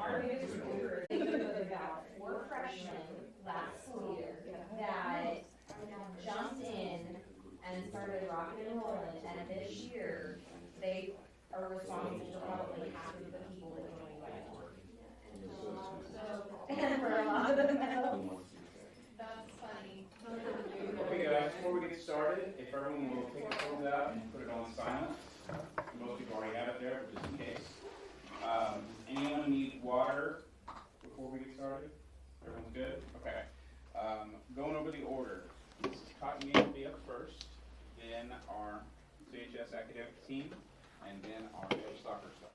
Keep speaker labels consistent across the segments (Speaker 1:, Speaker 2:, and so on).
Speaker 1: Our biggest recruiter was about 4 freshmen last school year that jumped in and started rocking and rolling, and this year they are responsible for probably half of the people that joined by now. And for a lot of them, that's funny.
Speaker 2: Okay guys, before we get started, if everyone will take their phones out and put it on silent. Most people already have it there, but just in case. Anyone need water before we get started? Everyone's good? Okay. Going over the order. Tonya will be up first, then our CHS academic team, and then our soccer stuff.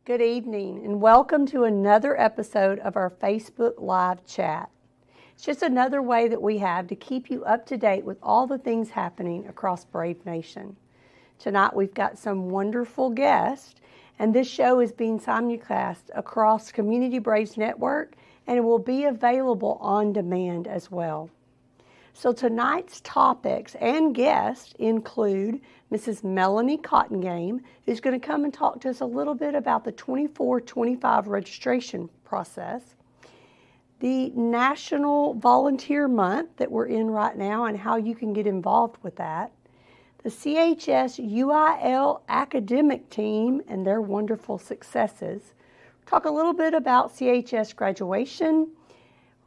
Speaker 3: Good evening and welcome to another episode of our Facebook Live chat. It's just another way that we have to keep you up to date with all the things happening across Brave Nation. Tonight we've got some wonderful guests, and this show is being simulcast across Community Braves Network, and it will be available on demand as well. So tonight's topics and guests include Mrs. Melanie Cottongame, who's going to come and talk to us a little bit about the 24-25 registration process, the National Volunteer Month that we're in right now and how you can get involved with that, the CHS UIL academic team and their wonderful successes. Talk a little bit about CHS graduation.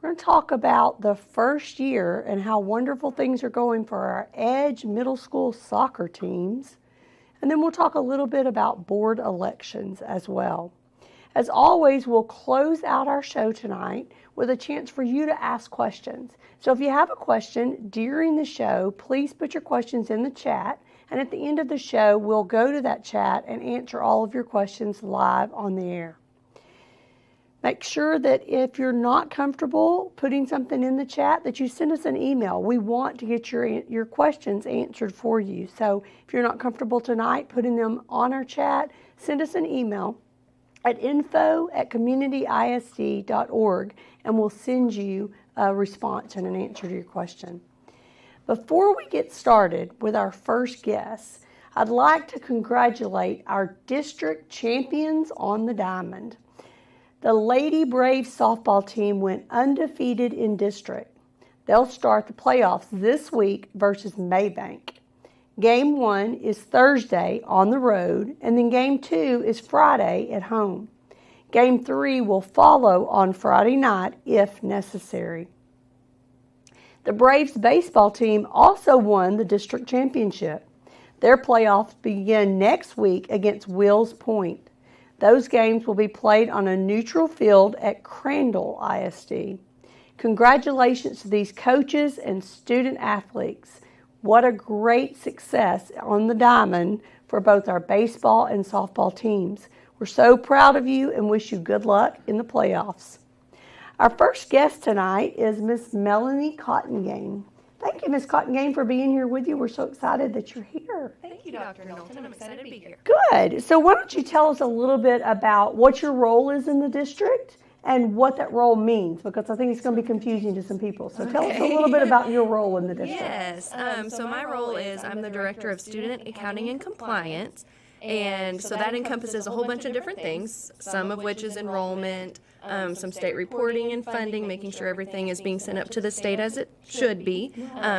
Speaker 3: We're going to talk about the first year and how wonderful things are going for our Edge Middle School soccer teams. And then we'll talk a little bit about board elections as well. As always, we'll close out our show tonight with a chance for you to ask questions. So if you have a question during the show, please put your questions in the chat. And at the end of the show, we'll go to that chat and answer all of your questions live on the air. Make sure that if you're not comfortable putting something in the chat, that you send us an email. We want to get your questions answered for you. So if you're not comfortable tonight putting them on our chat, send us an email at info@communityisd.org, and we'll send you a response and an answer to your question. Before we get started with our first guest, I'd like to congratulate our district champions on the diamond. The Lady Braves softball team went undefeated in district. They'll start the playoffs this week versus Maybank. Game 1 is Thursday on the road, and then Game 2 is Friday at home. Game 3 will follow on Friday night if necessary. The Braves baseball team also won the district championship. Their playoffs begin next week against Wills Point. Those games will be played on a neutral field at Crandall ISD. Congratulations to these coaches and student athletes. What a great success on the diamond for both our baseball and softball teams. We're so proud of you and wish you good luck in the playoffs. Our first guest tonight is Miss Melanie Cottongame. Thank you, Ms. Cottongame, for being here with you. We're so excited that you're here.
Speaker 4: Thank you, Dr. Knowlton. I'm excited to be here.
Speaker 3: Good. So why don't you tell us a little bit about what your role is in the district and what that role means, because I think it's going to be confusing to some people. So tell us a little bit about your role in the district.
Speaker 4: Yes. So my role is I'm the Director of Student Accounting and Compliance. And so that encompasses a whole bunch of different things, some of which is enrollment, some state reporting and funding, making sure everything is being sent up to the state as it should be,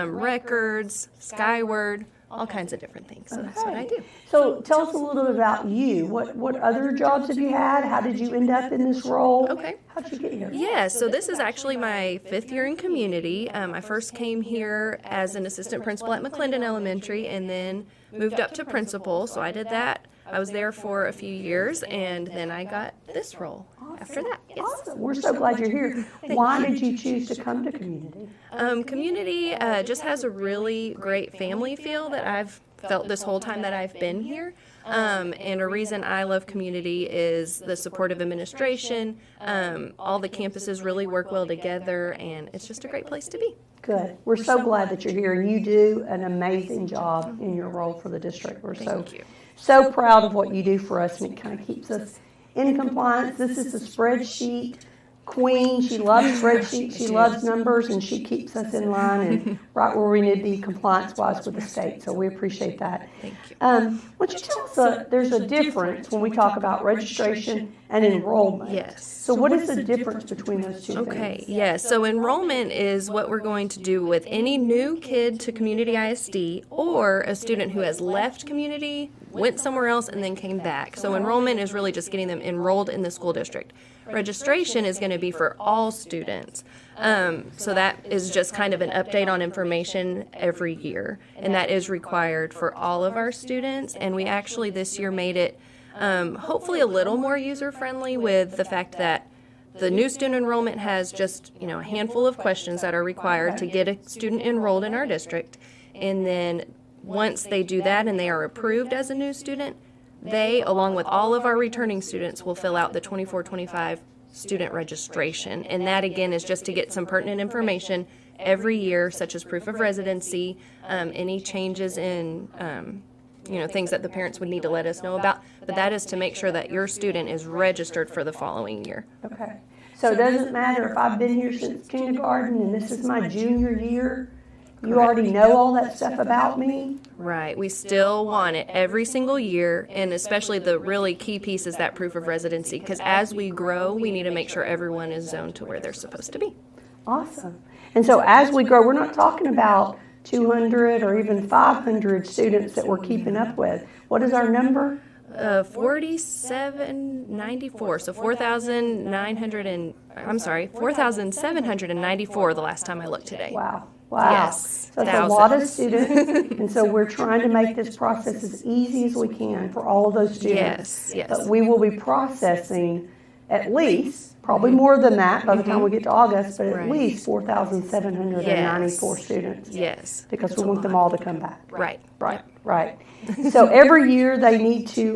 Speaker 4: records, Skyward, all kinds of different things. So that's what I do.
Speaker 3: So tell us a little bit about you. What other jobs have you had? How did you end up in this role?
Speaker 4: Okay.
Speaker 3: How did you get here?
Speaker 4: Yeah, so this is actually my 5th year in community. I first came here as an assistant principal at McClendon Elementary and then moved up to principal. So I did that. I was there for a few years, and then I got this role after that. Yes.
Speaker 3: Awesome. We're so glad you're here. Why did you choose to come to community?
Speaker 4: Community just has a really great family feel that I've felt this whole time that I've been here. And a reason I love community is the supportive administration. All the campuses really work well together, and it's just a great place to be.
Speaker 3: Good. We're so glad that you're here, and you do an amazing job in your role for the district. We're so proud of what you do for us, and it kind of keeps us in compliance. This is a spreadsheet queen. She loves spreadsheets. She loves numbers, and she keeps us in line and right where we need to be compliance-wise with the state. So we appreciate that.
Speaker 4: Thank you.
Speaker 3: Why don't you tell us, there's a difference when we talk about registration and enrollment.
Speaker 4: Yes.
Speaker 3: So what is the difference between those two things?
Speaker 4: Okay, yes. So enrollment is what we're going to do with any new kid to Community ISD or a student who has left community, went somewhere else, and then came back. So enrollment is really just getting them enrolled in the school district. Registration is going to be for all students. So that is just kind of an update on information every year, and that is required for all of our students. And we actually this year made it hopefully a little more user-friendly with the fact that the new student enrollment has just, a handful of questions that are required to get a student enrolled in our district. And then once they do that and they are approved as a new student, they, along with all of our returning students, will fill out the 24-25 student registration. And that, again, is just to get some pertinent information every year, such as proof of residency, any changes in things that the parents would need to let us know about. But that is to make sure that your student is registered for the following year.
Speaker 3: Okay. So it doesn't matter if I've been here since kindergarten and this is my junior year, you already know all that stuff about me?
Speaker 4: Right. We still want it every single year, and especially the really key piece is that proof of residency, because as we grow, we need to make sure everyone is zoned to where they're supposed to be.
Speaker 3: Awesome. And so as we grow, we're not talking about 200 or even 500 students that we're keeping up with. What is our number?
Speaker 4: 4794. So 4,794 the last time I looked today.
Speaker 3: Wow. Wow.
Speaker 4: Yes.
Speaker 3: So that's a lot of students. And so we're trying to make this process as easy as we can for all of those students.
Speaker 4: Yes.
Speaker 3: But we will be processing at least, probably more than that by the time we get to August, but at least 4,794 students.
Speaker 4: Yes.
Speaker 3: Because we want them all to come back.
Speaker 4: Right.
Speaker 3: Right. So every year they need to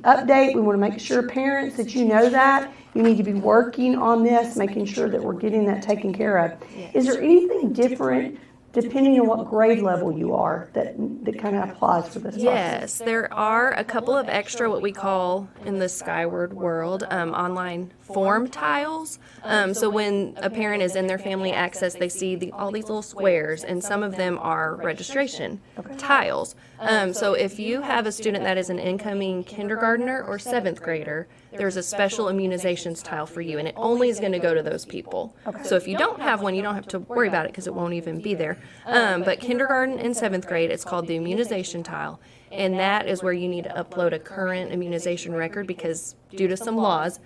Speaker 3: update. We want to make sure, parents, that you know that. You need to be working on this, making sure that we're getting that taken care of. Is there anything different depending on what grade level you are that kind of applies for this process?
Speaker 4: Yes, there are a couple of extra, what we call in the Skyward world, online form tiles. So when a parent is in their family access, they see all these little squares, and some of them are registration tiles. So if you have a student that is an incoming kindergartner or 7th grader, there's a special immunizations tile for you, and it only is going to go to those people. So if you don't have one, you don't have to worry about it because it won't even be there. But kindergarten and 7th grade, it's called the immunization tile, and that is where you need to upload a current immunization record because due to some laws,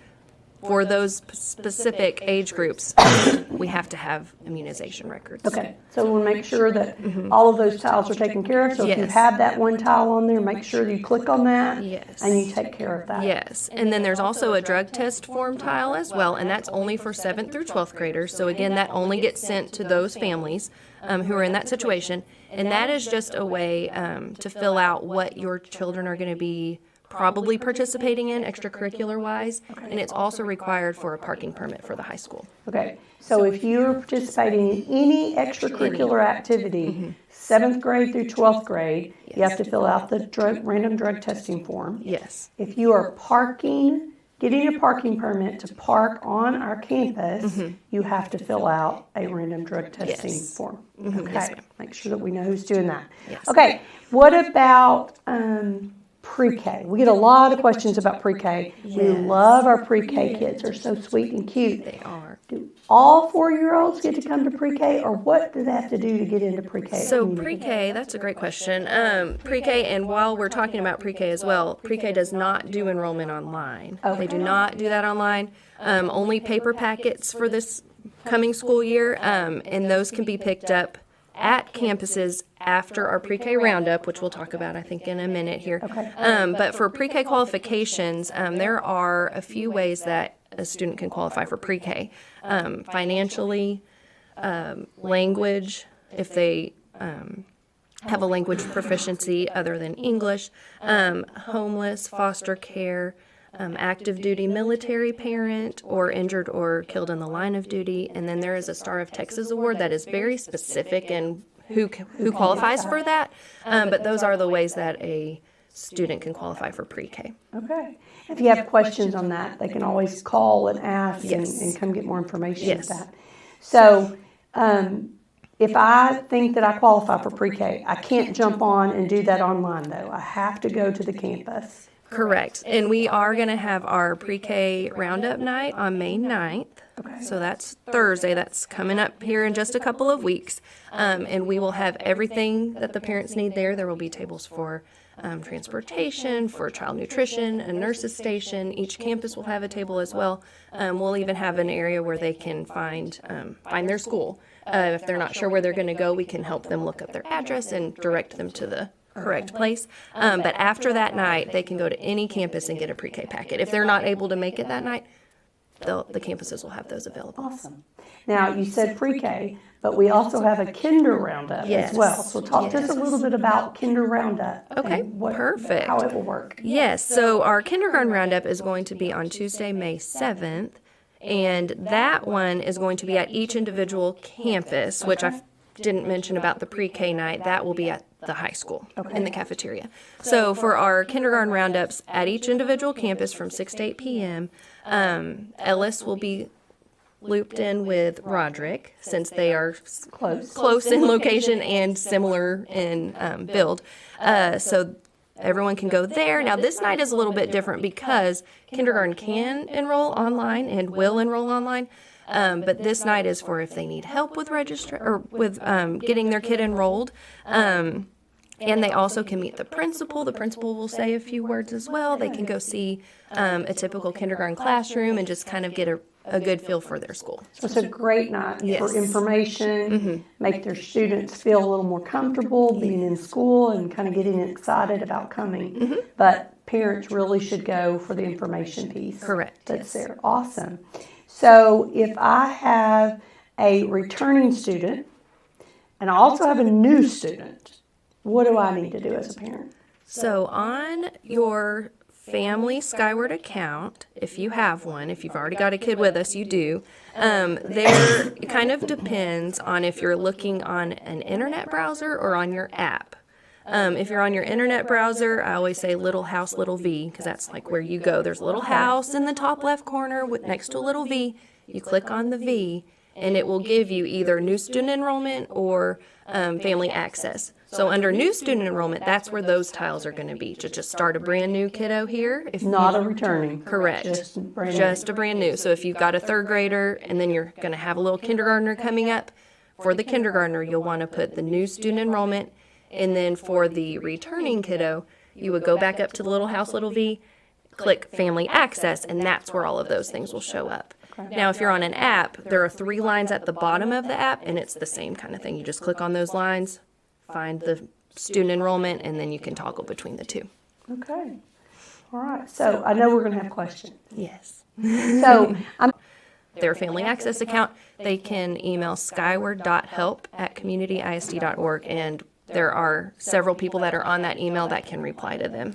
Speaker 4: for those specific age groups, we have to have immunization records.
Speaker 3: Okay, so we'll make sure that all of those tiles are taken care of. So if you have that one tile on there, make sure that you click on that and you take care of that.
Speaker 4: Yes, and then there's also a drug test form tile as well, and that's only for 7th through 12th graders. So again, that only gets sent to those families who are in that situation, and that is just a way to fill out what your children are going to be probably participating in extracurricular wise, and it's also required for a parking permit for the high school.
Speaker 3: Okay, so if you're participating in any extracurricular activity, 7th grade through 12th grade, you have to fill out the random drug testing form.
Speaker 4: Yes.
Speaker 3: If you are getting a parking permit to park on our campus, you have to fill out a random drug testing form. Okay,
Speaker 4: Yes,
Speaker 3: make sure that we know who's doing that.
Speaker 4: Yes.
Speaker 3: Okay, what about pre-K? We get a lot of questions about pre-K. We love our pre-K kids. They're so sweet and cute.
Speaker 4: They are.
Speaker 3: Do all 4-year-olds get to come to pre-K, or what do they have to do to get into pre-K?
Speaker 4: So pre-K, that's a great question. Pre-K, and while we're talking about pre-K as well, pre-K does not do enrollment online. They do not do that online. Only paper packets for this coming school year, and those can be picked up at campuses after our pre-K roundup, which we'll talk about, I think, in a minute here. But for pre-K qualifications, there are a few ways that a student can qualify for pre-K. Financially, language, if they have a language proficiency other than English, homeless, foster care, active duty military parent, or injured or killed in the line of duty. And then there is a Star of Texas award that is very specific in who qualifies for that. But those are the ways that a student can qualify for pre-K.
Speaker 3: Okay. If you have questions on that, they can always call and ask and come get more information on that. So if I think that I qualify for pre-K, I can't jump on and do that online, though. I have to go to the campus.
Speaker 4: Correct. And we are going to have our pre-K roundup night on May 9th. So that's Thursday. That's coming up here in just a couple of weeks. And we will have everything that the parents need there. There will be tables for transportation, for child nutrition, a nurse's station. Each campus will have a table as well. We'll even have an area where they can find their school. If they're not sure where they're going to go, we can help them look up their address and direct them to the correct place. But after that night, they can go to any campus and get a pre-K packet. If they're not able to make it that night, the campuses will have those available.
Speaker 3: Awesome. Now, you said pre-K, but we also have a Kinder Roundup
Speaker 4: Yes.
Speaker 3: as well. So talk to us a little bit about Kinder Roundup.
Speaker 4: Okay,
Speaker 3: and
Speaker 4: perfect.
Speaker 3: How it will work.
Speaker 4: Yes, so our kindergarten roundup is going to be on Tuesday, May 7th, and that one is going to be at each individual campus, which I didn't mention about the pre-K night. That will be at the high school in the cafeteria. So for our kindergarten roundups at each individual campus from 6 to 8 p.m., Ellis will be looped in with Roderick, since they are close in location and similar in build. So everyone can go there. Now, this night is a little bit different because kindergarten can enroll online and will enroll online. But this night is for if they need help with getting their kid enrolled. And they also can meet the principal. The principal will say a few words as well. They can go see a typical kindergarten classroom and just kind of get a good feel for their school.
Speaker 3: So it's a great night for information, make their students feel a little more comfortable being in school and kind of getting excited about coming. But parents really should go for the information piece.
Speaker 4: Correct.
Speaker 3: That's there. Awesome. So if I have a returning student and I also have a new student, what do I need to do as a parent?
Speaker 4: So on your family Skyward account, if you have one, if you've already got a kid with us, you do. There, it kind of depends on if you're looking on an internet browser or on your app. If you're on your internet browser, I always say little house, little V, because that's like where you go. There's a little house in the top left corner next to a little V. You click on the V, and it will give you either new student enrollment or family access. So under new student enrollment, that's where those tiles are going to be. To just start a brand new kiddo here.
Speaker 3: Not a returning.
Speaker 4: Correct.
Speaker 3: Just
Speaker 4: a brand new. So if you've got a third grader and then you're going to have a little kindergartner coming up, for the kindergartner, you'll want to put the new student enrollment. And then for the returning kiddo, you would go back up to the little house, little V, click family access, and that's where all of those things will show up. Now, if you're on an app, there are 3 lines at the bottom of the app, and it's the same kind of thing. You just click on those lines, find the student enrollment, and then you can toggle between the two.
Speaker 3: Okay. All right. So I know we're going to have questions.
Speaker 4: Yes.
Speaker 3: So
Speaker 4: Their family access account, they can email skyward.help@communityisd.org, and there are several people that are on that email that can reply to them.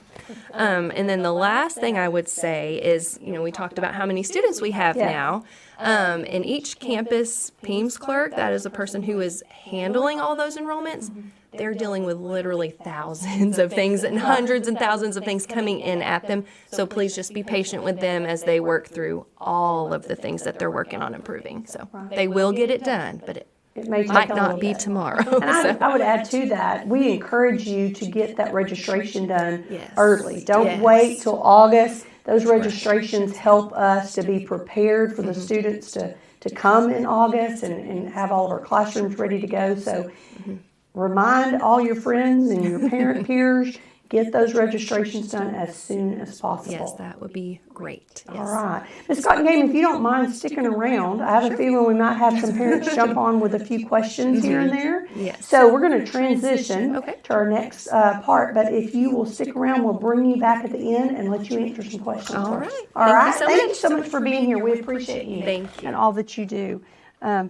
Speaker 4: And then the last thing I would say is, we talked about how many students we have now. And each campus PEMS clerk, that is a person who is handling all those enrollments, they're dealing with literally thousands of things and hundreds and thousands of things coming in at them. So please just be patient with them as they work through all of the things that they're working on improving. So they will get it done, but it might not be tomorrow.
Speaker 3: And I would add to that, we encourage you to get that registration done early. Don't wait till August. Those registrations help us to be prepared for the students to come in August and have all of our classrooms ready to go. So remind all your friends and your parent peers, get those registrations done as soon as possible.
Speaker 4: Yes, that would be great. Yes.
Speaker 3: All right. Ms. Cotton-Game, if you don't mind sticking around, I have a feeling we might have some parents jump on with a few questions here and there.
Speaker 4: Yes.
Speaker 3: So we're going to transition to our next part, but if you will stick around, we'll bring you back at the end and let you answer some questions.
Speaker 4: All right.
Speaker 3: All right.
Speaker 4: Thank
Speaker 3: you so much for being here. We appreciate you.
Speaker 4: Thank you.
Speaker 3: And all that you do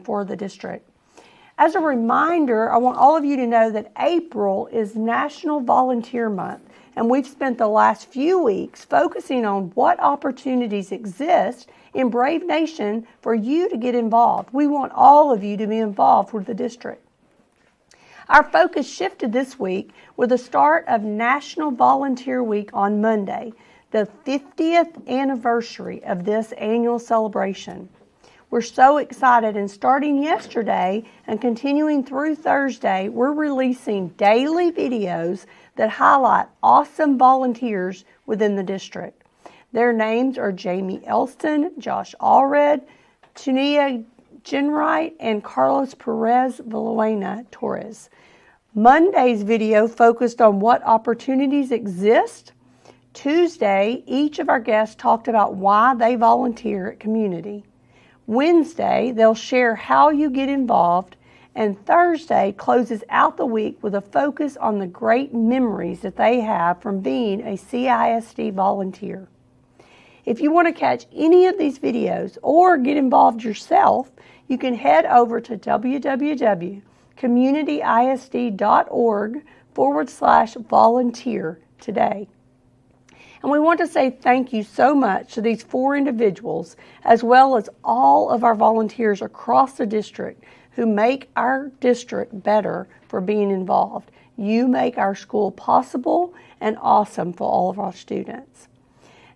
Speaker 3: for the district. As a reminder, I want all of you to know that April is National Volunteer Month, and we've spent the last few weeks focusing on what opportunities exist in Brave Nation for you to get involved. We want all of you to be involved with the district. Our focus shifted this week with the start of National Volunteer Week on Monday, the 50th anniversary of this annual celebration. We're so excited, and starting yesterday and continuing through Thursday, we're releasing daily videos that highlight awesome volunteers within the district. Their names are Jamie Elston, Josh Allred, Tonya Genwright, and Carlos Perez Villanueva Torres. Monday's video focused on what opportunities exist. Tuesday, each of our guests talked about why they volunteer at Community. Wednesday, they'll share how you get involved, and Thursday closes out the week with a focus on the great memories that they have from being a CISD volunteer. If you want to catch any of these videos or get involved yourself, you can head over to www.communityisd.org/volunteer today. And we want to say thank you so much to these 4 individuals, as well as all of our volunteers across the district who make our district better for being involved. You make our school possible and awesome for all of our students.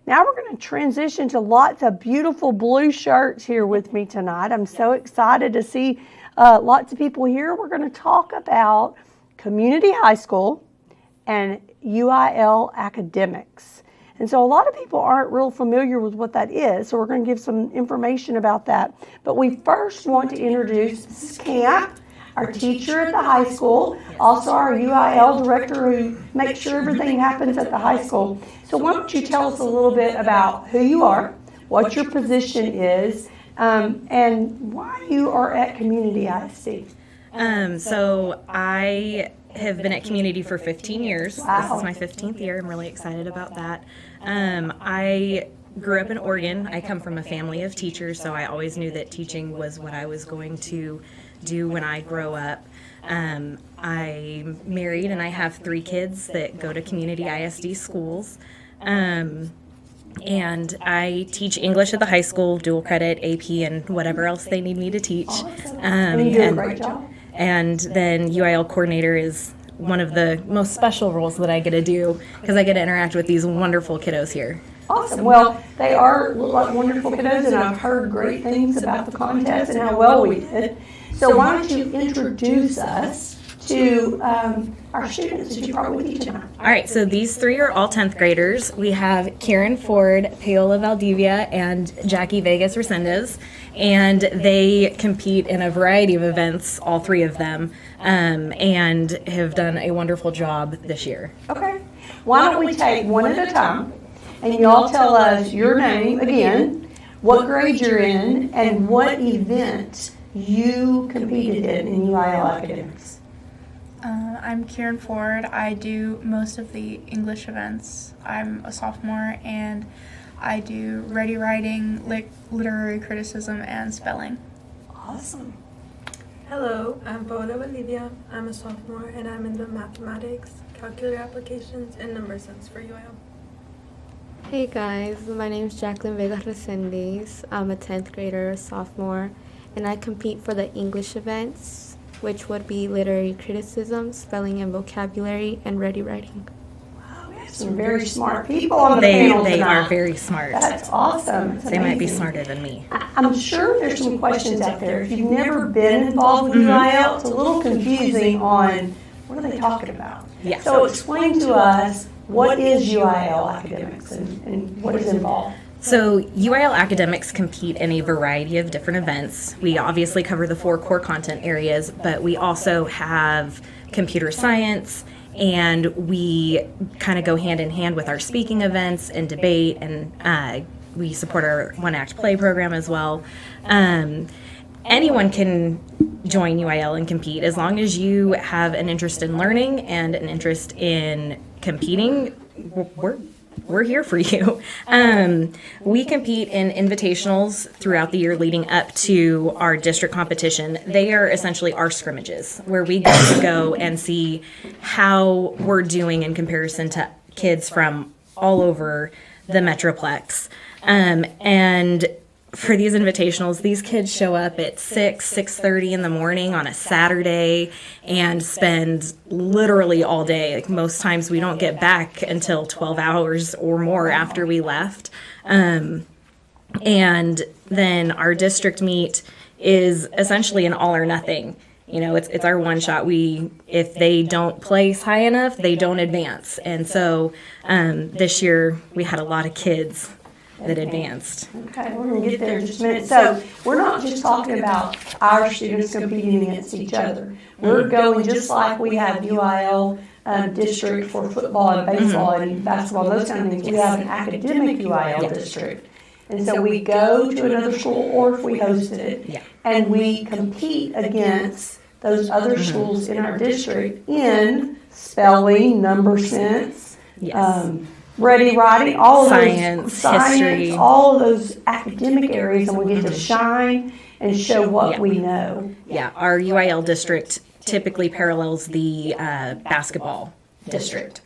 Speaker 3: Now we're going to transition to lots of beautiful blue shirts here with me tonight. I'm so excited to see lots of people here. We're going to talk about community high school and UIL academics. And so a lot of people aren't real familiar with what that is, so we're going to give some information about that. But we first want to introduce Mrs. Camp, our teacher at the high school, also our UIL director who makes sure everything happens at the high school. So why don't you tell us a little bit about who you are, what your position is, and why you are at Community ISD.
Speaker 5: So I have been at Community for 15 years.
Speaker 3: Wow.
Speaker 5: This is my 15th year. I'm really excited about that. I grew up in Oregon. I come from a family of teachers, so I always knew that teaching was what I was going to do when I grow up. I'm married and I have 3 kids that go to Community ISD schools. And I teach English at the high school, dual credit, AP, and whatever else they need me to teach.
Speaker 3: And you do a great job.
Speaker 5: And then UIL coordinator is one of the most special roles that I get to do because I get to interact with these wonderful kiddos here.
Speaker 3: Awesome. Well, they look like wonderful kiddos, and I've heard great things about the contest and how well we did. So why don't you introduce us to our students that you brought with you tonight?
Speaker 5: All right, so these 3 are all 10th graders. We have Karen Ford, Paola Valdivia, and Jackie Vegas Resendez, and they compete in a variety of events, all 3 of them, and have done a wonderful job this year.
Speaker 3: Okay. Why don't we take one at a time, and you all tell us your name again, what grade you're in, and what event you competed in UIL academics.
Speaker 6: I'm Kieran Ford. I do most of the English events. I'm a sophomore, and I do ready writing, literary criticism, and spelling.
Speaker 3: Awesome.
Speaker 7: Hello, I'm Paola Valdivia. I'm a sophomore, and I'm in the mathematics, calculator applications, and number sense for UIL.
Speaker 8: Hey guys, my name is Jacqueline Vega Resendez. I'm a 10th grader, sophomore, and I compete for the English events, which would be literary criticism, spelling and vocabulary, and ready writing.
Speaker 3: Wow, we have some very smart people on the panel
Speaker 5: They
Speaker 3: tonight.
Speaker 5: are very smart.
Speaker 3: That's awesome. It's
Speaker 5: They might be
Speaker 3: amazing.
Speaker 5: smarter than me.
Speaker 3: I'm sure there's some questions out there. If you've never been involved with UIL, it's a little confusing on what are they talking about.
Speaker 5: Yeah.
Speaker 3: So explain to us, what is UIL academics and what is involved?
Speaker 5: So UIL academics compete in a variety of different events. We obviously cover the 4 core content areas, but we also have computer science, and we kind of go hand in hand with our speaking events and debate, and we support our one-act play program as well. Anyone can join UIL and compete as long as you have an interest in learning and an interest in competing. We're here for you. We compete in invitationals throughout the year leading up to our district competition. They are essentially our scrimmages where we get to go and see how we're doing in comparison to kids from all over the Metroplex. And for these invitationals, these kids show up at 6:30 in the morning on a Saturday and spend literally all day. Like most times we don't get back until 12 hours or more after we left. And then our district meet is essentially an all or nothing. You know, it's our one shot. If they don't place high enough, they don't advance. And so this year we had a lot of kids that advanced.
Speaker 3: Okay, we're going to get there in just a minute. So we're not just talking about our students competing against each other. We're going just like we have UIL district for football and baseball and basketball, those kind of things. We have an academic UIL district. And so we go to another school, or if we hosted it, and we compete against those other schools in our district in spelling, number sense, ready writing, all of
Speaker 5: Science,
Speaker 3: those
Speaker 5: history,
Speaker 3: all of those academic areas, and we get to shine and show what we know.
Speaker 5: Yeah, our UIL district typically parallels the basketball district.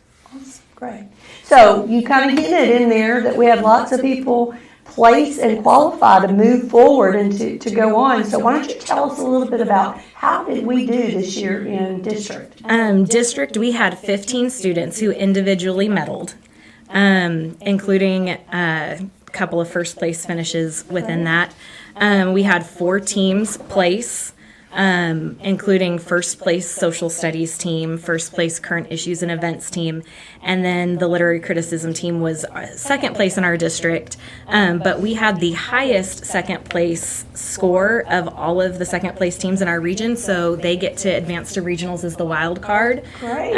Speaker 3: Great. So you kind of getting it in there that we have lots of people place and qualify to move forward and to go on. So why don't you tell us a little bit about how did we do this year in district?
Speaker 5: District, we had 15 students who individually medaled, including a couple of first place finishes within that. We had 4 teams place, including first place social studies team, first place current issues and events team, and then the literary criticism team was second place in our district. But we had the highest second place score of all of the second place teams in our region, so they get to advance to regionals as the wild card.
Speaker 3: Great.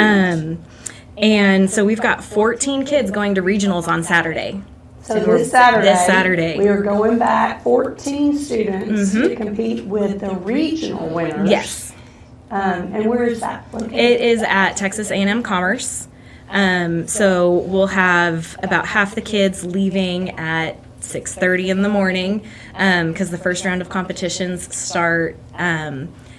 Speaker 5: And so we've got 14 kids going to regionals on Saturday.
Speaker 3: So this Saturday,
Speaker 5: we
Speaker 3: we are going back 14 students to compete with the regional winners.
Speaker 5: Yes.
Speaker 3: And where is that located?
Speaker 5: It is at Texas A&M Commerce. So we'll have about half the kids leaving at 6:30 in the morning because the first round of competitions start at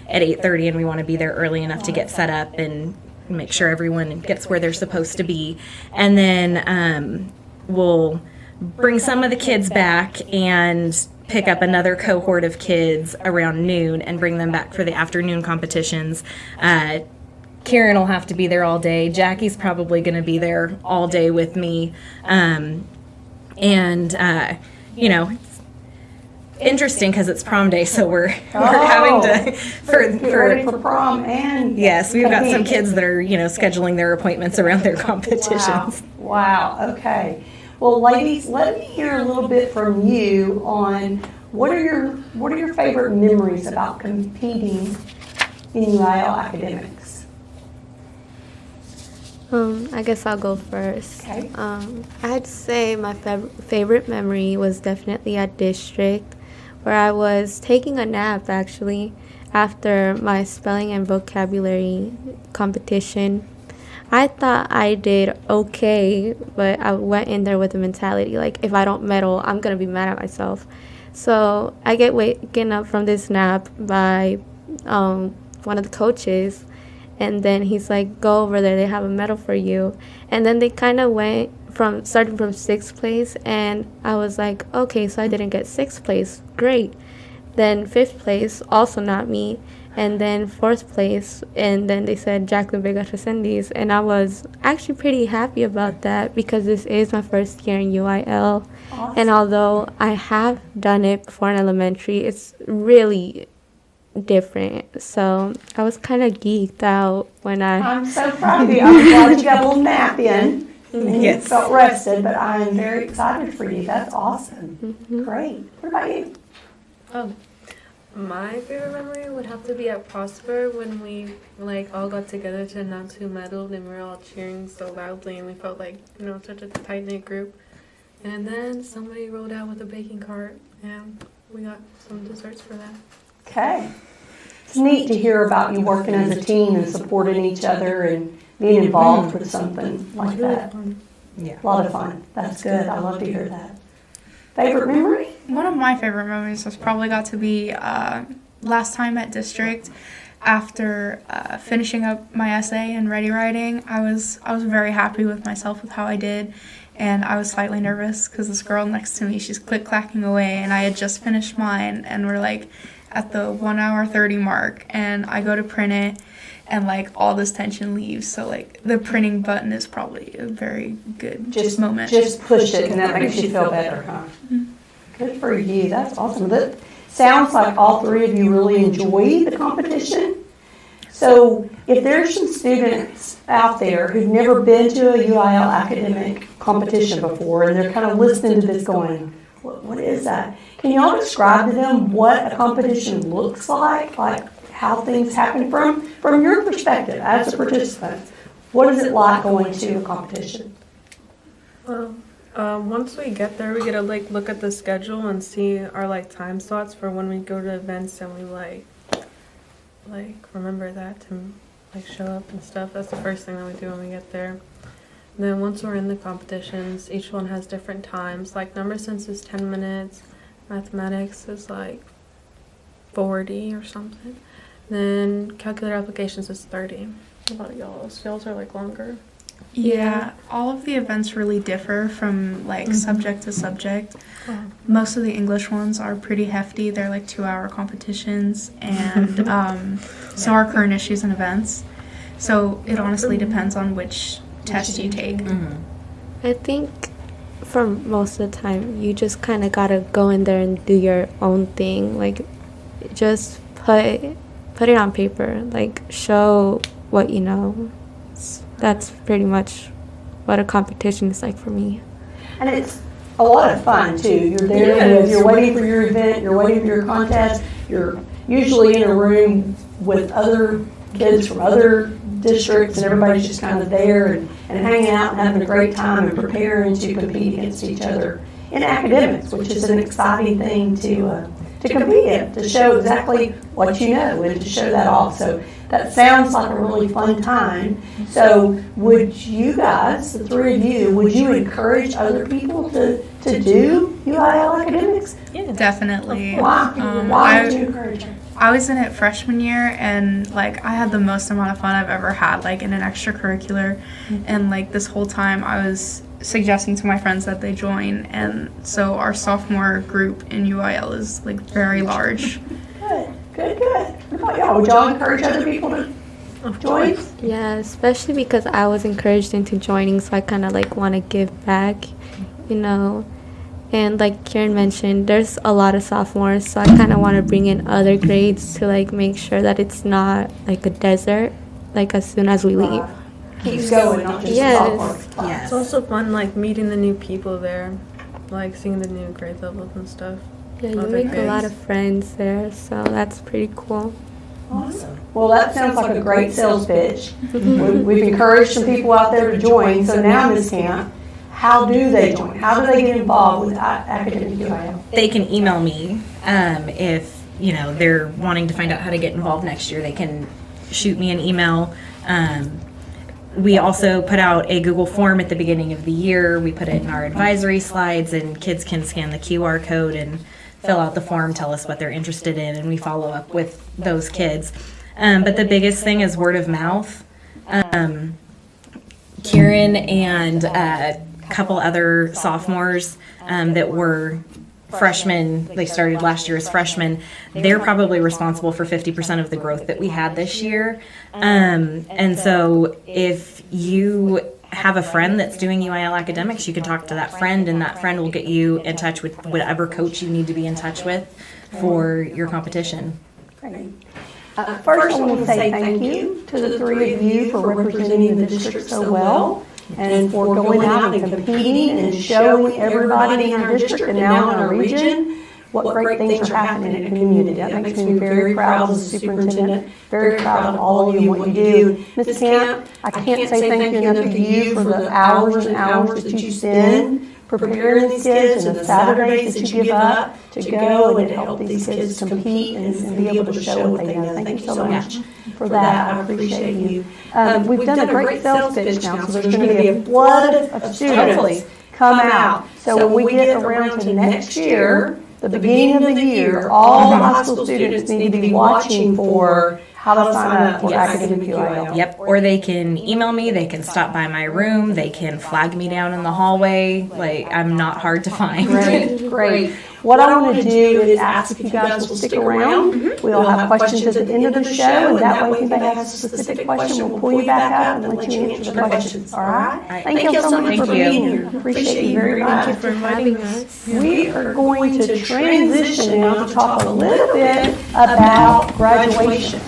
Speaker 5: 8:30, and we want to be there early enough to get set up and make sure everyone gets where they're supposed to be. And then we'll bring some of the kids back and pick up another cohort of kids around noon and bring them back for the afternoon competitions. Karen will have to be there all day. Jackie's probably going to be there all day with me. You know, it's interesting because it's prom day, so we're having to
Speaker 3: get ready for prom and
Speaker 5: yes, we've got some kids that are scheduling their appointments around their competitions.
Speaker 3: Wow. Okay. Well, ladies, let me hear a little bit from you on what are your favorite memories about competing in UIL academics?
Speaker 8: I guess I'll go first.
Speaker 3: Okay.
Speaker 8: I'd say my favorite memory was definitely at district, where I was taking a nap actually after my spelling and vocabulary competition. I thought I did okay, but I went in there with a mentality like, if I don't medal, I'm going to be mad at myself. So I get waken up from this nap by one of the coaches, and then he's like, go over there, they have a medal for you. And then they kind of went starting from 6th place, and I was like, okay, so I didn't get 6th place, great. Then 5th place, also not me. And then 4th place, and then they said Jacqueline Vega Resendiz, and I was actually pretty happy about that because this is my first year in UIL.
Speaker 3: Awesome.
Speaker 8: And although I have done it before in elementary, it's really different. So I was kind of geeked out when
Speaker 3: I'm so proud of you. I'm glad you got a little nap in and
Speaker 5: Yes.
Speaker 3: you felt rested, but I'm very excited for you. That's awesome. Great. What about you?
Speaker 7: My favorite memory would have to be at Prosper when we all got together to announce who medaled, and we were all cheering so loudly, and we felt like such a tight knit group. And then somebody rolled out with a baking cart, and we got some desserts for that.
Speaker 3: Okay. It's neat to hear about you working as a team and supporting each other and being involved with something like that.
Speaker 5: Yeah.
Speaker 3: A lot of fun. That's good. I love to hear that. Favorite memory?
Speaker 6: One of my favorite memories has probably got to be last time at district. After finishing up my essay and ready writing, I was very happy with myself with how I did, and I was slightly nervous because this girl next to me, she's click-clacking away, and I had just finished mine, and we're at the 1 hour 30 mark, and I go to print it, and all this tension leaves. So the printing button is probably a very good moment.
Speaker 3: Just push it, and that makes you feel better, huh? Mm-hmm. Good for you. That's awesome. That sounds like all 3 of you really enjoy the competition. So if there's some students out there who've never been to a UIL academic competition before, and they're kind of listening to this going, what is that? Can you all describe to them what a competition looks like how things happen from your perspective as a participant? What is it like going to a competition?
Speaker 7: Well, once we get there, we get to look at the schedule and see our time slots for when we go to events, and we remember that to show up and stuff. That's the first thing that we do when we get there. And then once we're in the competitions, each one has different times. Number sense is 10 minutes. Mathematics is 40 or something. Then calculator applications is 30. What about y'all's? Y'all's are like longer.
Speaker 6: Yeah, all of the events really differ from like subject to subject. Most of the English ones are pretty hefty. They're like 2-hour competitions, and so are current issues and events. So it honestly depends on which test you take.
Speaker 8: I think for most of the time, you just kind of gotta go in there and do your own thing. Like, just put it on paper. Like, show what you know. That's pretty much what a competition is like for me.
Speaker 3: And it's a lot of fun too. You're there, you're waiting for your event, you're waiting for your contest, you're usually in a room with other kids from other districts, and everybody's just kind of there and hanging out and having a great time and preparing to compete against each other in academics, which is an exciting thing to compete in, to show exactly what you know and to show that off. So that sounds like a really fun time. So would you guys, the three of you, would you encourage other people to do UIL academics?
Speaker 6: Yeah, definitely.
Speaker 3: Why would you encourage them?
Speaker 6: I was in it freshman year, and like I had the most amount of fun I've ever had, like in an extracurricular, and like this whole time I was suggesting to my friends that they join, and so our sophomore group in UIL is like very large.
Speaker 3: Good. What about y'all? Would y'all encourage other people to join?
Speaker 8: Yeah, especially because I was encouraged into joining, so I kind of like want to give back, you know. And like Karen mentioned, there's a lot of sophomores, so I kind of want to bring in other grades to like make sure that it's not like a desert, like as soon as we leave.
Speaker 3: Keeps going, not just sophomores.
Speaker 7: It's also fun like meeting the new people there, like seeing the new grade levels and stuff.
Speaker 8: Yeah, you make a lot of friends there, so that's pretty cool.
Speaker 3: Awesome. Well, that sounds like a great sales pitch. We've encouraged some people out there to join. So now, Ms. Camp, how do they join? How do they get involved with academic UIL?
Speaker 5: They can email me if they're wanting to find out how to get involved next year. They can shoot me an email. We also put out a Google form at the beginning of the year. We put it in our advisory slides, and kids can scan the QR code and fill out the form, tell us what they're interested in, and we follow up with those kids. But the biggest thing is word of mouth. Kieran and a couple other sophomores that were freshmen, they started last year as freshmen, they're probably responsible for 50% of the growth that we had this year. And so if you have a friend that's doing UIL academics, you can talk to that friend, and that friend will get you in touch with whatever coach you need to be in touch with for your competition.
Speaker 3: Great. First, I want to say thank you to the three of you for representing the district so well, and for going out and competing and showing everybody in our district and now in our region what great things are happening in the community. That makes me very proud as a superintendent, very proud of all of you and what you do. Ms. Camp, I can't say thank you enough to you for the hours and hours that you spend preparing these kids and the Saturdays that you give up to go and help these kids compete and be able to show what they know. Thank you so much for that. I appreciate you. We've done a great sales pitch now, so there's going to be a flood of students come out. So when we get around to next year, the beginning of the year, all high school students need to be watching for how to sign up for academic UIL.
Speaker 5: Yep, or they can email me, they can stop by my room, they can flag me down in the hallway. Like, I'm not hard to find.
Speaker 3: Great. What I want to do is ask if you guys will stick around. We'll have questions at the end of the show, and that way if anybody has a specific question, we'll pull you back up and let you answer the questions. All right? Thank you so much for being here. Appreciate you very much.
Speaker 8: Thank you for having us.
Speaker 3: We are going to transition now to talk a little bit about graduation.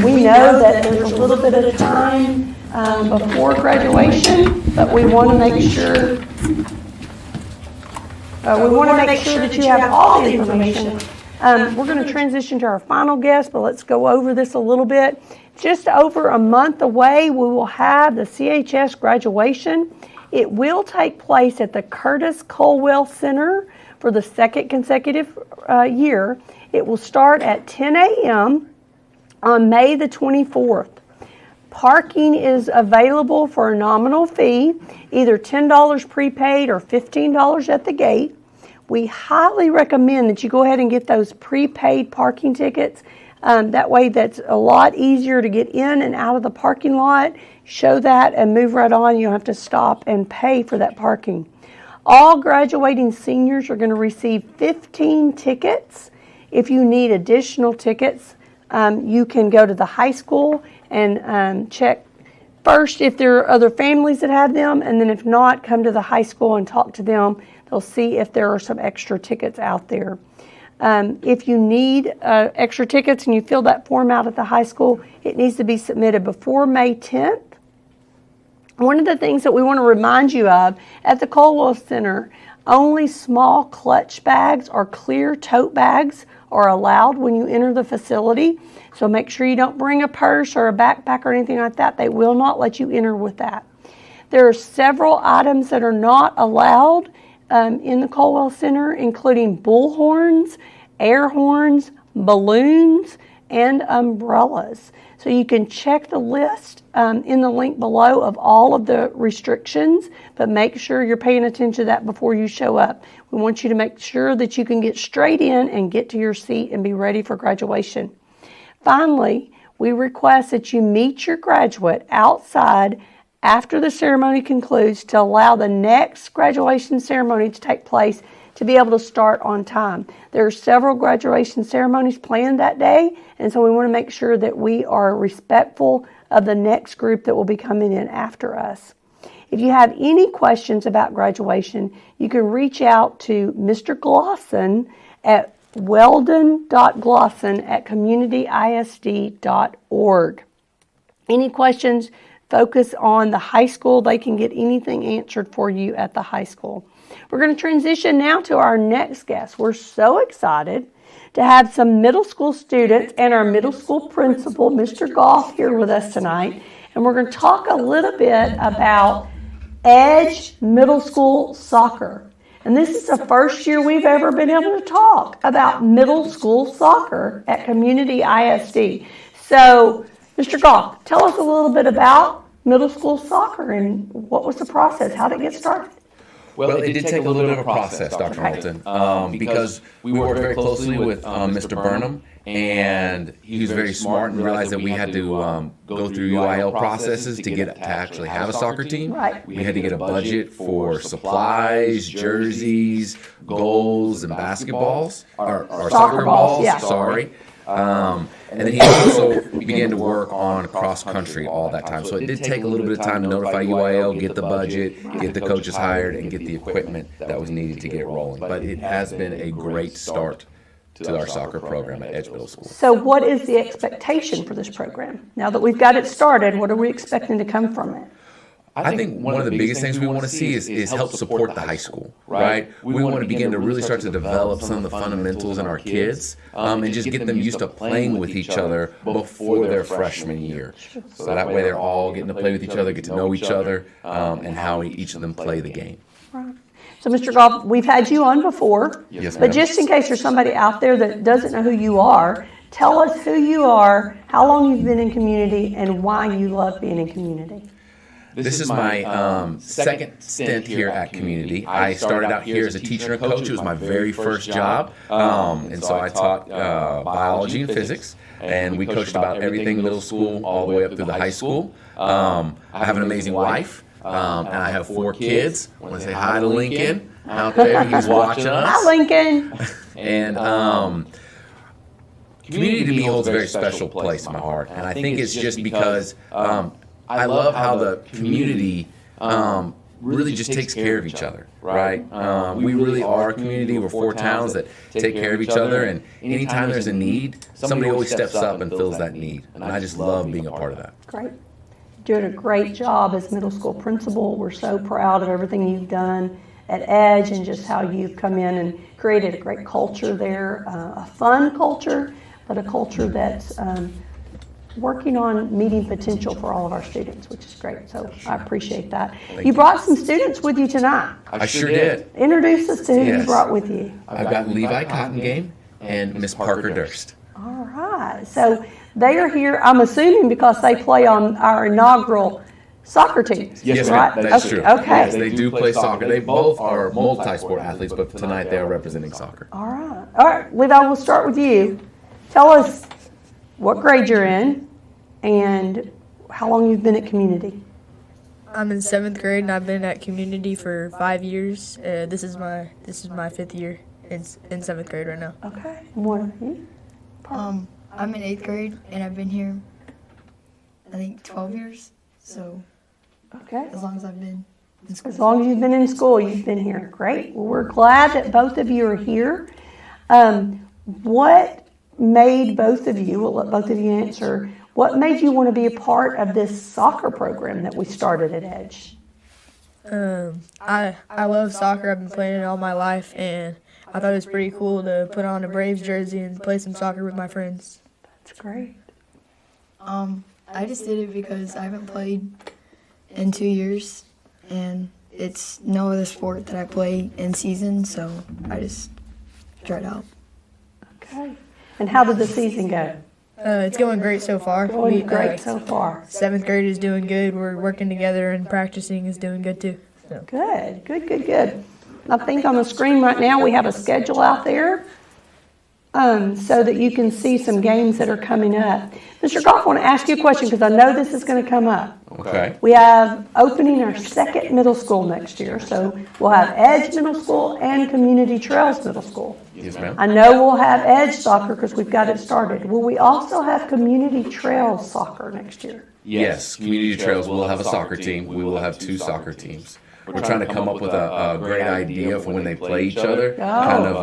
Speaker 3: We know that there's a little bit of time before graduation, but we want to make sure that you have all the information. We're going to transition to our final guest, but let's go over this a little bit. Just over a month away, we will have the CHS graduation. It will take place at the Curtis Colwell Center for the second consecutive year. It will start at 10 a.m. on May the 24th. Parking is available for a nominal fee, either $10 prepaid or $15 at the gate. we highly recommend that you go ahead and get those prepaid parking tickets. That way that's a lot easier to get in and out of the parking lot. Show that and move right on. You don't have to stop and pay for that parking. All graduating seniors are going to receive 15 tickets. If you need additional tickets, you can go to the high school and check first if there are other families that have them, and then if not, come to the high school and talk to them. They'll see if there are some extra tickets out there. If you need extra tickets and you fill that form out at the high school, it needs to be submitted before May 10th. One of the things that we want to remind you of, at the Colwell Center, only small clutch bags or clear tote bags are allowed when you enter the facility. So make sure you don't bring a purse or a backpack or anything like that. They will not let you enter with that. There are several items that are not allowed in the Colwell Center, including bullhorns, air horns, balloons, and umbrellas. So you can check the list in the link below of all of the restrictions, but make sure you're paying attention to that before you show up. We want you to make sure that you can get straight in and get to your seat and be ready for graduation. Finally, we request that you meet your graduate outside after the ceremony concludes to allow the next graduation ceremony to take place to be able to start on time. There are several graduation ceremonies planned that day, and so we want to make sure that we are respectful of the next group that will be coming in after us. If you have any questions about graduation, you can reach out to Mr. Glosson at weldon.glosson@communityisd.org. Any questions, focus on the high school. They can get anything answered for you at the high school. We're going to transition now to our next guest. We're so excited to have some middle school students and our middle school principal, Mr. Goff, here with us tonight. And we're going to talk a little bit about Edge Middle School Soccer. And this is the first year we've ever been able to talk about middle school soccer at Community ISD. So, Mr. Goff, tell us a little bit about middle school soccer and what was the process? How did it get started?
Speaker 9: Well, it did take a little bit of a process, Dr. Knowlton, because we worked very closely with Mr. Burnham, and he was very smart and realized that we had to go through UIL processes to get to actually have a soccer team.
Speaker 3: Right.
Speaker 9: We had to get a budget for supplies, jerseys, goals, and basketballs, or soccer balls,
Speaker 3: yeah.
Speaker 9: sorry. And then he also began to work on cross country all that time. So it did take a little bit of time to notify UIL, get the budget, get the coaches hired, and get the equipment that was needed to get rolling. But it has been a great start to our soccer program at Edge Middle School.
Speaker 3: So what is the expectation for this program? Now that we've got it started, what are we expecting to come from it?
Speaker 9: I think one of the biggest things we want to see is help support the high school, right? We want to begin to really start to develop some of the fundamentals in our kids and just get them used to playing with each other before their freshman year. So that way they're all getting to play with each other, get to know each other, and how each of them play the game.
Speaker 3: Right. So, Mr. Goff, we've had you on before,
Speaker 9: Yes,
Speaker 3: but
Speaker 9: ma'am.
Speaker 3: just in case there's somebody out there that doesn't know who you are, tell us who you are, how long you've been in community, and why you love being in community.
Speaker 9: This is my second stint here at Community. I started out here as a teacher and coach. It was my very first job. And so I taught biology and physics. And we coached about everything middle school all the way up through the high school. I have an amazing wife. And I have 4 kids. I want to say hi to Lincoln out there. He's watching us.
Speaker 3: Hi, Lincoln.
Speaker 9: And community to me holds a very special place in my heart. And I think it's just because I love how the community really just takes care of each other, right? We really are a community. We're 4 towns that take care of each other, and anytime there's a need, somebody always steps up and fills that need. And I just love being a part of that.
Speaker 3: Great. Doing a great job as middle school principal. We're so proud of everything you've done at Edge and just how you've come in and created a great culture there, a fun culture, but a culture that's working on meeting potential for all of our students, which is great. So I appreciate that. You brought some students with you tonight.
Speaker 9: I sure did.
Speaker 3: Introduce us to who you
Speaker 9: Yes.
Speaker 3: brought with you.
Speaker 9: I've got Levi Cottongame and Miss Parker Durst.
Speaker 3: All right. So they are here, I'm assuming, because they play on our inaugural soccer teams.
Speaker 9: Yes,
Speaker 3: right?
Speaker 9: ma'am. That's
Speaker 3: Okay.
Speaker 9: true.
Speaker 3: Okay.
Speaker 9: Yes, they do play soccer. They both are multi-sport athletes, but tonight they are representing soccer.
Speaker 3: All right. All right, Levi, we'll start with you. Tell us what grade you're in and how long you've been at Community.
Speaker 10: I'm in 7th grade and I've been at Community for 5 years. This is my 5th year in 7th grade right now.
Speaker 3: Okay. What are you?
Speaker 11: I'm in 8th grade and I've been here, I think, 12 years. So
Speaker 3: Okay.
Speaker 11: as long as I've been in school.
Speaker 3: As long as you've been in school, you've been here. Great. Well, we're glad that both of you are here. What made both of you, we'll let both of you answer, what made you want to be a part of this soccer program that we started at Edge?
Speaker 10: I love soccer. I've been playing it all my life, and I thought it was pretty cool to put on a Braves jersey and play some soccer with my friends.
Speaker 3: That's great.
Speaker 11: I just did it because I haven't played in 2 years, and it's no other sport that I play in season, so I just tried out.
Speaker 3: Okay. And how did the season go?
Speaker 10: It's going great so far.
Speaker 3: Going great so far.
Speaker 10: 7th grade is doing good. We're working together, and practicing is doing good too. So.
Speaker 3: Good, good, good, good. I think on the screen right now we have a schedule out there so that you can see some games that are coming up. Mr. Goff, I want to ask you a question because I know this is going to come up.
Speaker 9: Okay.
Speaker 3: We have opening our second middle school next year, so we'll have Edge Middle School and Community Trails Middle School.
Speaker 9: Yes, ma'am.
Speaker 3: I know we'll have Edge soccer because we've got it started. Will we also have Community Trails soccer next year?
Speaker 9: Yes, Community Trails will have a soccer team. We will have 2 soccer teams. We're trying to come up with a great idea for when they play each other, kind of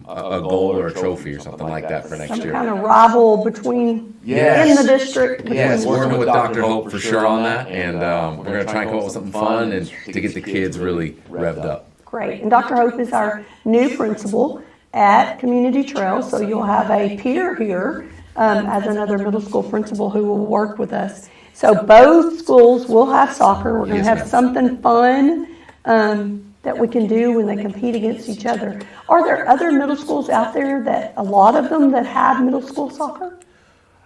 Speaker 9: a goal or a trophy or something like that for next
Speaker 3: Some
Speaker 9: year.
Speaker 3: kind of rival between in the district.
Speaker 9: Yes, working with Dr. Hope for sure on that, and we're going to try and come up with something fun and to get the kids really revved up.
Speaker 3: Great. And Dr. Hope is our new principal at Community Trails, so you'll have a peer here as another middle school principal who will work with us. So both schools will have soccer. We're going to have something fun that we can do when they compete against each other. Are there other middle schools out there that, a lot of them that have middle school soccer?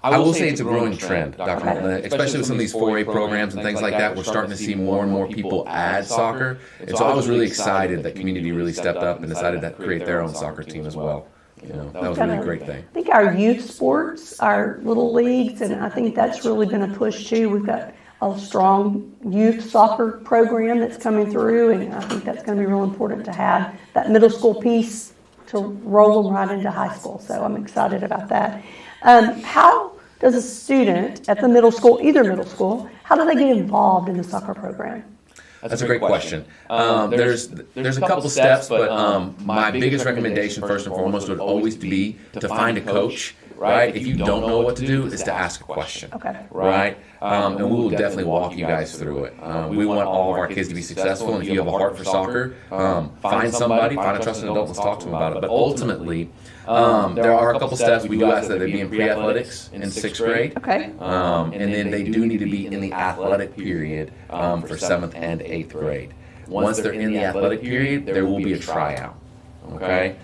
Speaker 9: I will say it's a growing trend, Dr. Moulton, especially with some of these 4A programs and things like that. We're starting to see more and more people add soccer. And so I was really excited that Community really stepped up and decided to create their own soccer team as well. You know, that was really a great thing.
Speaker 3: I think our youth sports, our little leagues, and I think that's really been a push too. We've got a strong youth soccer program that's coming through, and I think that's going to be real important to have that middle school piece to roll them right into high school. So I'm excited about that. How does a student at the middle school, either middle school, how do they get involved in the soccer program?
Speaker 9: That's a great question. There's a couple steps, but my biggest recommendation, first and foremost, would always be to find a coach. Right? If you don't know what to do, is to ask a question.
Speaker 3: Okay.
Speaker 9: Right? And we will definitely walk you guys through it. We want all of our kids to be successful, and if you have a heart for soccer, find somebody, find a trusted adult, let's talk to them about it. But ultimately, there are a couple steps. We do ask that they be in pre-athletics in 6th grade.
Speaker 3: Okay.
Speaker 9: And then they do need to be in the athletic period for 7th and 8th grade. Once they're in the athletic period, there will be a tryout, okay,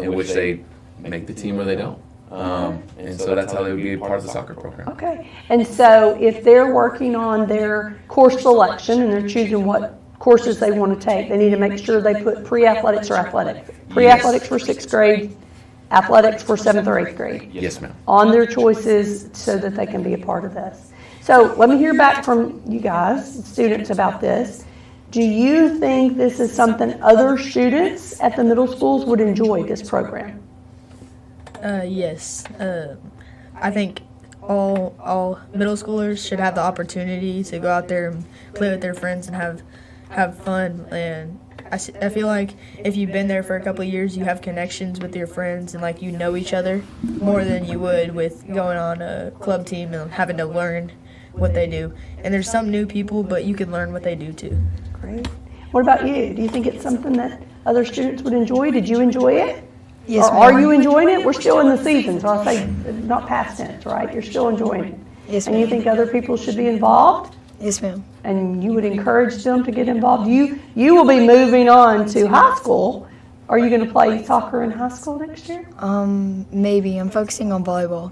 Speaker 9: in which they make the team or they don't. And so that's how they would be a part of the soccer program.
Speaker 3: Okay. And so if they're working on their course selection and they're choosing what courses they want to take, they need to make sure they put pre-athletics or athletics. Pre-athletics for 6th grade, athletics for 7th or 8th grade.
Speaker 9: Yes, ma'am.
Speaker 3: On their choices so that they can be a part of this. So let me hear back from you guys, students, about this. Do you think this is something other students at the middle schools would enjoy, this program?
Speaker 10: Yes. I think all middle schoolers should have the opportunity to go out there and play with their friends and have fun. And I feel like if you've been there for a couple of years, you have connections with your friends and like you know each other more than you would with going on a club team and having to learn what they do. And there's some new people, but you can learn what they do too.
Speaker 3: Great. What about you? Do you think it's something that other students would enjoy? Did you enjoy it?
Speaker 11: Yes,
Speaker 3: or are you enjoying it? We're still in the season, so I'll say not past tense, right? You're still enjoying it.
Speaker 11: Yes,
Speaker 3: and you think other people should be involved?
Speaker 11: Yes, ma'am.
Speaker 3: And you would encourage them to get involved? You will be moving on to high school. Are you going to play soccer in high school next year?
Speaker 11: Maybe. I'm focusing on volleyball.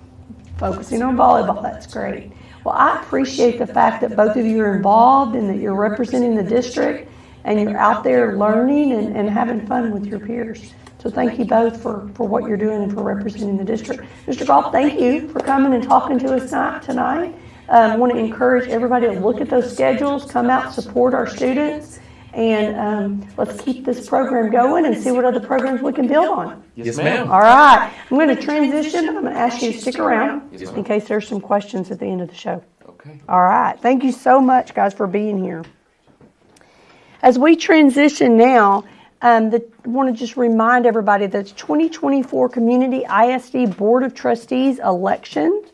Speaker 3: Focusing on volleyball, that's great. Well, I appreciate the fact that both of you are involved and that you're representing the district and you're out there learning and having fun with your peers. So thank you both for what you're doing and for representing the district. Mr. Goff, thank you for coming and talking to us tonight. I want to encourage everybody to look at those schedules, come out, support our students, and let's keep this program going and see what other programs we can build on.
Speaker 9: Yes, ma'am.
Speaker 3: All right. I'm going to transition. I'm going to ask you to stick around just in case there's some questions at the end of the show.
Speaker 9: Okay.
Speaker 3: All right. Thank you so much, guys, for being here. As we transition now, I want to just remind everybody that the 2024 Community ISD Board of Trustees elections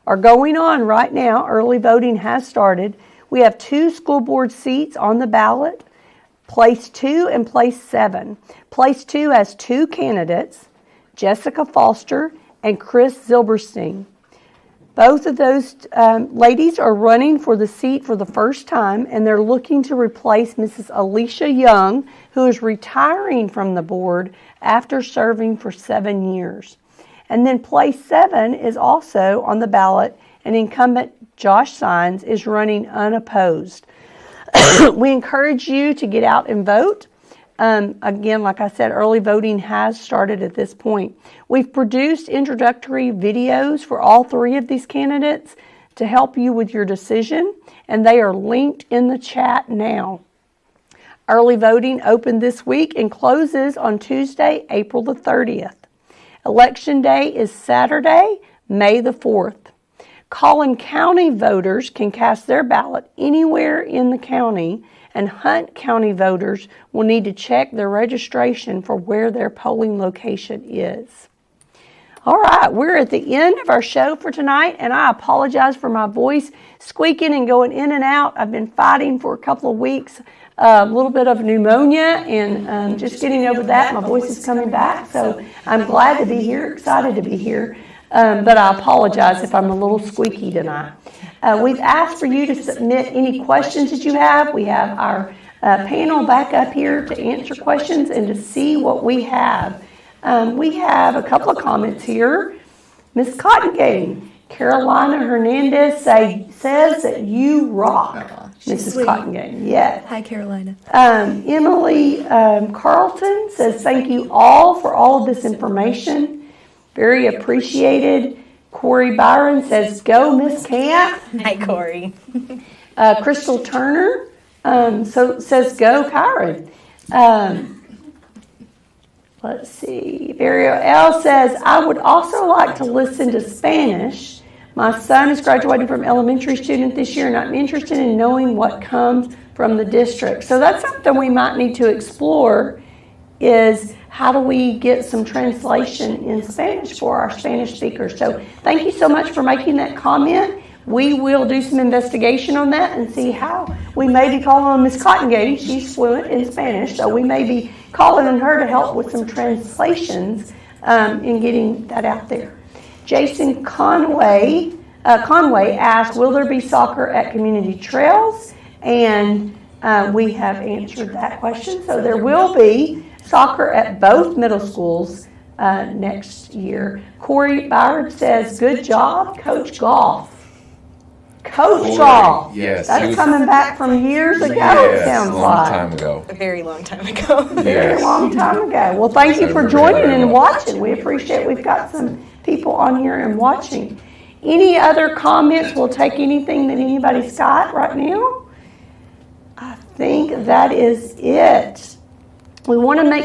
Speaker 3: are going on right now. Early voting has started. We have 2 school board seats on the ballot, place 2 and place 7. Place 2 has 2 candidates, Jessica Foster and Chris Zilberstein. Both of those ladies are running for the seat for the first time, and they're looking to replace Mrs. Alicia Young, who is retiring from the board after serving for 7 years. And then place 7 is also on the ballot, and incumbent Josh Sines is running unopposed. We encourage you to get out and vote. Again, like I said, early voting has started at this point. We've produced introductory videos for all 3 of these candidates to help you with your decision, and they are linked in the chat now. Early voting opened this week and closes on Tuesday, April the 30th. Election day is Saturday, May the 4th. Collin County voters can cast their ballot anywhere in the county, and Hunt County voters will need to check their registration for where their polling location is. All right, we're at the end of our show for tonight, and I apologize for my voice squeaking and going in and out. I've been fighting for a couple of weeks, a little bit of pneumonia, and just getting over that. My voice is coming back, so I'm glad to be here, excited to be here. But I apologize if I'm a little squeaky tonight. We've asked for you to submit any questions that you have. We have our panel back up here to answer questions and to see what we have. We have a couple of comments here. Miss Cottongate, Carolina Hernandez says that you rock. Mrs. Cottongate, yes.
Speaker 5: Hi, Carolina.
Speaker 3: Emily Carlton says thank you all for all of this information. Very appreciated. Corey Byron says, go, Miss Camp.
Speaker 5: Hi, Corey.
Speaker 3: Crystal Turner says, go, Kyron. Let's see. Vario L says, I would also like to listen to Spanish. My son is graduating from elementary student this year, and I'm interested in knowing what comes from the district. So that's something we might need to explore, is how do we get some translation in Spanish for our Spanish speakers. So thank you so much for making that comment. We will do some investigation on that and see how we may be calling on Ms. Cottongate. She's fluent in Spanish, so we may be calling on her to help with some translations in getting that out there. Jason Conway asked, will there be soccer at community trails? And we have answered that question. So there will be soccer at both middle schools next year. Corey Byron says, good job, Coach Golf. Coach Golf.
Speaker 9: Yes.
Speaker 3: That's coming back from years ago,
Speaker 9: yes,
Speaker 3: it sounds
Speaker 9: a long
Speaker 3: like.
Speaker 9: time ago.
Speaker 5: A very long time ago.
Speaker 3: Very long time ago. Well, thank you for joining and watching. We appreciate we've got some people on here and watching. Any other comments? We'll take anything that anybody's got right now. I think that is it. We want to make